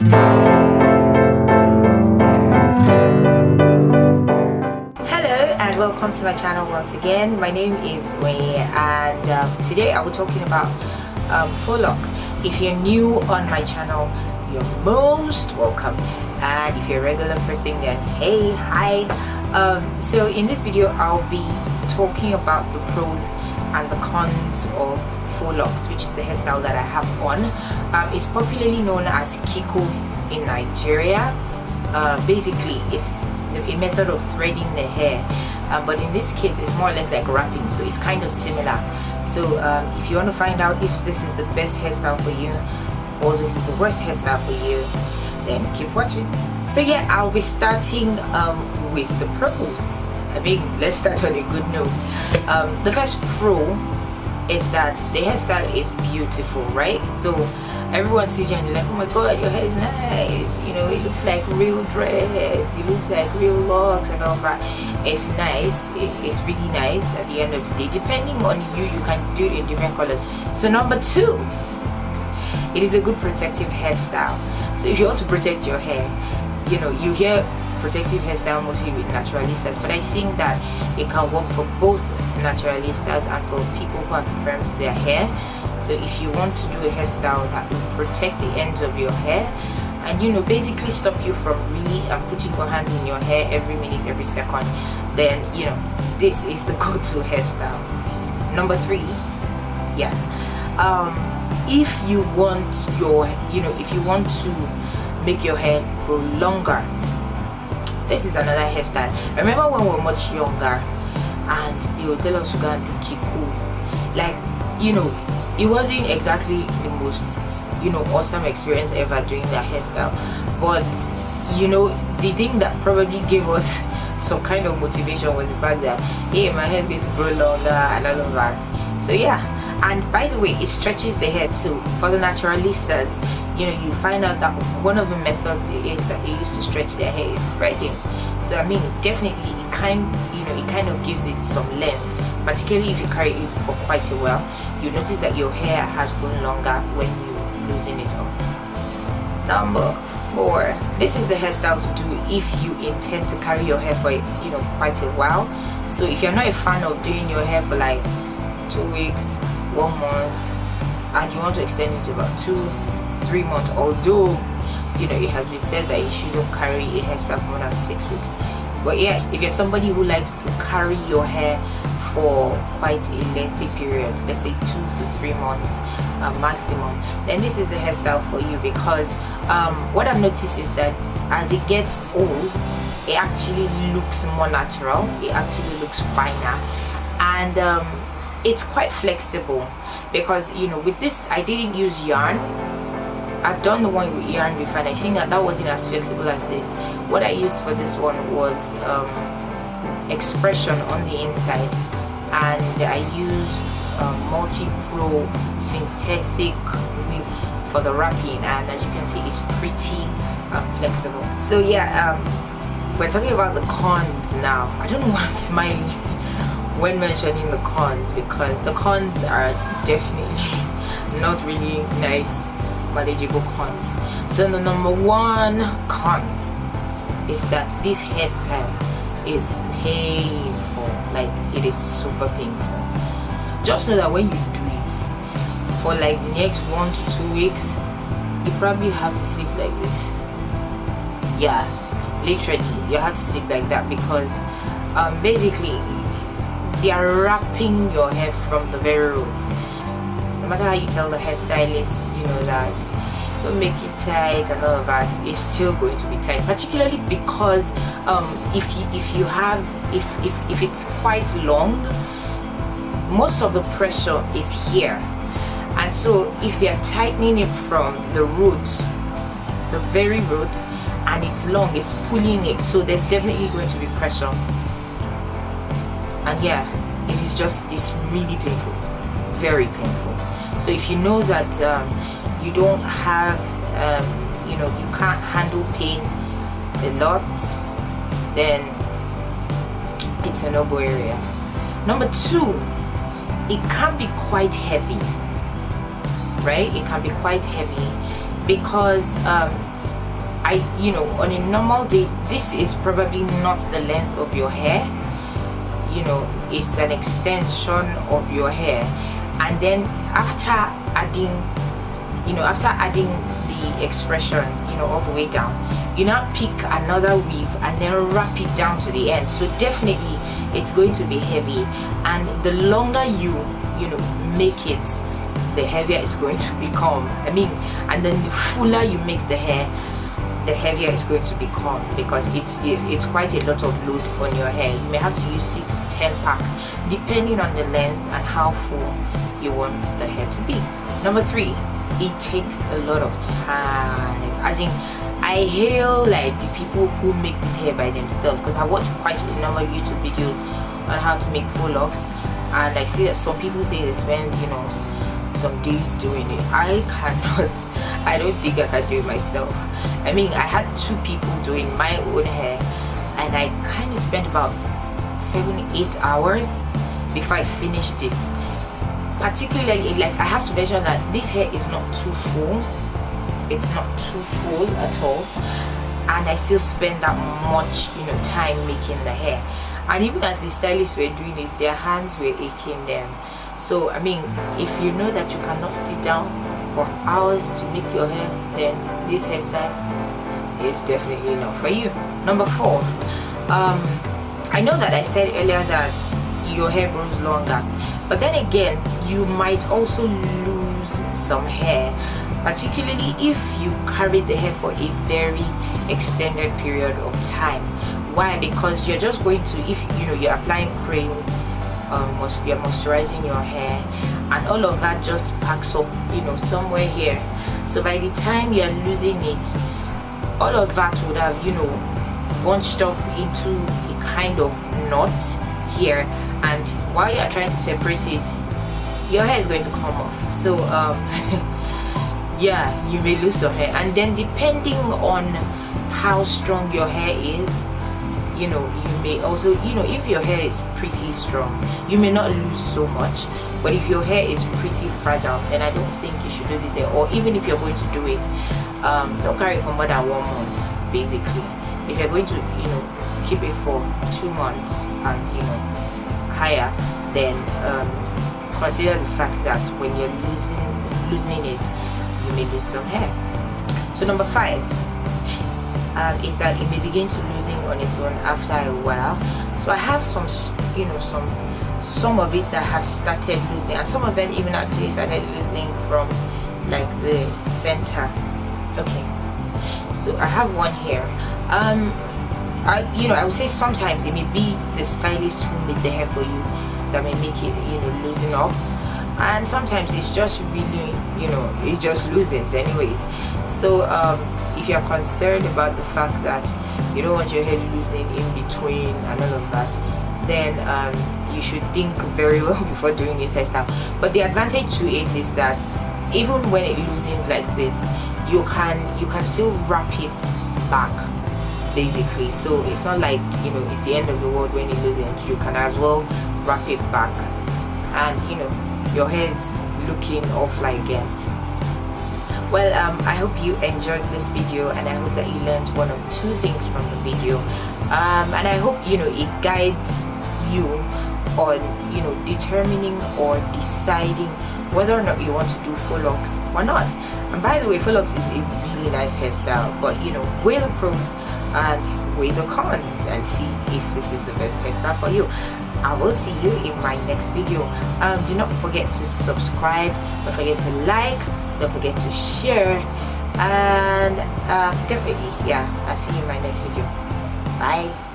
And welcome to my channel once again. My name is Way, and today I'll be talking about faux locks. If you're new on my channel, you're most welcome, and if you're a regular person, then hey, hi. So in this video I'll be talking about the pros and the cons of faux locks, which is the hairstyle that I have on. It's popularly known as Kiko in Nigeria. Basically it's a method of threading the hair, but in this case it's more or less like wrapping, so it's kind of similar. So if you want to find out if this is the best hairstyle for you or this is the worst hairstyle for you, then keep watching. So yeah, I'll be starting with the pros. I mean, let's start on a good note. The first pro is that the hairstyle is beautiful, right? So everyone sees you and they're like, oh my god, your hair is nice, you know, it looks like real dreads, it looks like real locks and all that. It's nice, it's really nice. At the end of the day, depending on you can do it in different colors. So number two, it is a good protective hairstyle. So if you want to protect your hair, you know, you hear protective hairstyle mostly with naturalistas, but I think that it can work for both naturalistas and for people who have permed their hair. So if you want to do a hairstyle that will protect the ends of your hair and, you know, basically stop you from really putting your hands in your hair every minute, every second, then, you know, this is the go-to hairstyle. Number three, yeah, if you want your, you know, if you want to make your hair grow longer, this is another hairstyle. Remember when we were much younger and they would tell us to go and do Kiko, like, you know, it wasn't exactly the most, you know, awesome experience ever doing that hairstyle, but, you know, the thing that probably gave us some kind of motivation was the fact that, hey, my hair is going to grow longer and all of that. So yeah, and by the way, it stretches the hair. So for the naturalistas, you know, you find out that one of the methods is that they used to stretch their hair is spreading. So I mean, definitely it kind of gives it some length, particularly if you carry it for quite a while. You notice that your hair has grown longer when you loosen it up. Number four, this is the hairstyle to do if you intend to carry your hair for, you know, quite a while. So if you're not a fan of doing your hair for like 2 weeks, 1 month, and you want to extend it to about 2-3 months, although, you know, it has been said that you shouldn't carry a hairstyle for more than 6 weeks. But yeah, if you're somebody who likes to carry your hair for quite a lengthy period, let's say 2 to 3 months maximum, then this is the hairstyle for you, because what I've noticed is that as it gets old, it actually looks more natural, it actually looks finer, and it's quite flexible, because, you know, with this I didn't use yarn. I've done the one with yarn before and I think that wasn't as flexible as this. What I used for this one was expression on the inside, and I used multi-pro synthetic weave for the wrapping, and as you can see, it's pretty flexible. So yeah, we're talking about the cons now. I don't know why I'm smiling when mentioning the cons, because the cons are definitely not really nice, manageable cons. So the number one con is that this hairstyle is painful. Like, it is super painful. Just know that when you do it for like the next 1 to 2 weeks, you probably have to sleep like this. Yeah, literally you have to sleep like that, because basically they are wrapping your hair from the very roots. No matter how you tell the hairstylist, you know, that don't make it tight and all of that, it's still going to be tight, particularly because if it's quite long, most of the pressure is here, and so if they're tightening it from the roots, the very root, and it's long, it's pulling it, so there's definitely going to be pressure. And yeah, it's really painful, very painful. So if you know that you don't have, you know, you can't handle pain a lot, then it's a no-go area. Number two, it can be quite heavy, right? It can be quite heavy because on a normal day, this is probably not the length of your hair. It's an extension of your hair. And then after adding the expression, all the way down, you now pick another weave and then wrap it down to the end. So definitely it's going to be heavy, and the longer you make it, the heavier it's going to become. And then the fuller you make the hair, the heavier it's going to become, because it's quite a lot of load on your hair. You may have to use 6 to 10 packs depending on the length and how full you want the hair to be. Number 3, it takes a lot of time. As in, I hail like the people who make this hair by themselves, because I watch quite a number of YouTube videos on how to make faux locks, and I see that some people say they spend some days doing it. I cannot. I don't think I can do it myself. I had 2 people doing my own hair, and I kind of spent about 7-8 hours before I finished this. Particularly, like, I have to mention that this hair is not too full. It's not too full at all, and I still spend that much time making the hair. And even as the stylists were doing this, their hands were aching them. So if you know that you cannot sit down for hours to make your hair, then this hairstyle is definitely not for you. Number 4, I know that I said earlier that your hair grows longer, but then again, you might also lose some hair, particularly if you carry the hair for a very extended period of time. Why? Because you're just going to, if you're applying cream, you're moisturizing your hair, and all of that just packs up somewhere here. So by the time you're losing it, all of that would have bunched up into a kind of knot here, and while you're trying to separate it, your hair is going to come off. So yeah, you may lose your hair. And then depending on how strong your hair is, you may also, if your hair is pretty strong, you may not lose so much. But if your hair is pretty fragile, then I don't think you should do this hair. Or even if you're going to do it, don't carry it for more than 1 month, basically. If you're going to keep it for 2 months and higher, then consider the fact that when you're losing it, you may lose some hair. So number 5 is that it may begin to losing on its own after a while. So I have some of it that have started losing, and some of them even actually started losing from like the center. Okay, so I have one here. I would say sometimes it may be the stylist who made the hair for you that may make it loosen up, and sometimes it's just really it just loosens anyways. So if you're concerned about the fact that you don't want your hair losing in between and all of that, then you should think very well before doing this hairstyle. But the advantage to it is that even when it loosens like this, you can still wrap it back, basically. So it's not like it's the end of the world when it loosens. You can as well wrap it back, and your hair is looking awful again. Well, I hope you enjoyed this video, and I hope that you learned 1 or 2 things from the video, and I hope it guides you on determining or deciding whether or not you want to do faux locks or not. And by the way, faux locks is a really nice hairstyle, but weigh the pros and weigh the cons and see if this is the best hairstyle for you. I will see you in my next video. Do not forget to subscribe, don't forget to like, don't forget to share, and definitely, yeah, I'll see you in my next video. Bye.